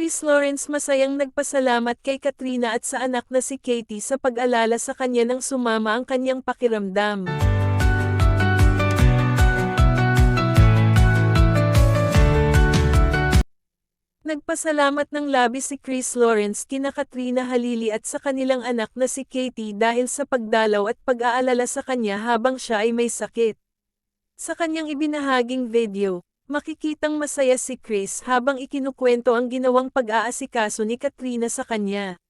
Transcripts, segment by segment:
Chris Lawrence masayang nagpasalamat kay Katrina at sa anak na si Katie sa pag-alala sa kanya nang sumama ang kanyang pakiramdam. Nagpasalamat ng labis si Chris Lawrence kina Katrina Halili at sa kanilang anak na si Katie dahil sa pagdalaw at pag-aalala sa kanya habang siya ay may sakit. Sa kanyang ibinahaging video, makikitang masaya si Chris habang ikinukwento ang ginawang pag-aasikaso ni Katrina sa kanya.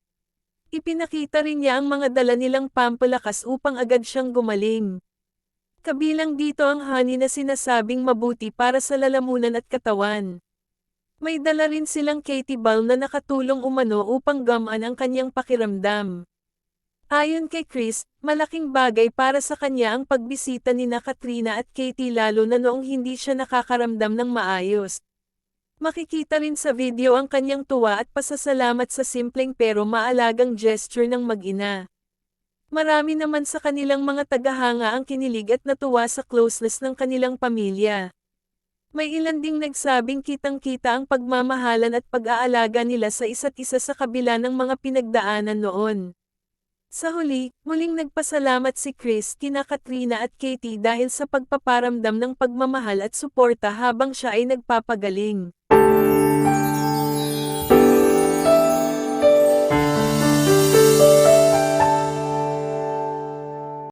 Ipinakita rin niya ang mga dala nilang pampalakas upang agad siyang gumaling. Kabilang dito ang honey na sinasabing mabuti para sa lalamunan at katawan. May dala rin silang Katie Ball na nakatulong umano upang gamaan ang kanyang pakiramdam. Ayon kay Chris, malaking bagay para sa kanya ang pagbisita ni Katrina at Katie lalo na noong hindi siya nakakaramdam ng maayos. Makikita rin sa video ang kanyang tuwa at pasasalamat sa simpleng pero maalagang gesture ng mag-ina. Marami naman sa kanilang mga tagahanga ang kinilig at natuwa sa closeness ng kanilang pamilya. May ilan ding nagsabing kitang-kita ang pagmamahalan at pag-aalaga nila sa isa't isa sa kabila ng mga pinagdaanan noon. Sa huli, muling nagpasalamat si Chris kina Katrina at Katie dahil sa pagpaparamdam ng pagmamahal at suporta habang siya ay nagpapagaling.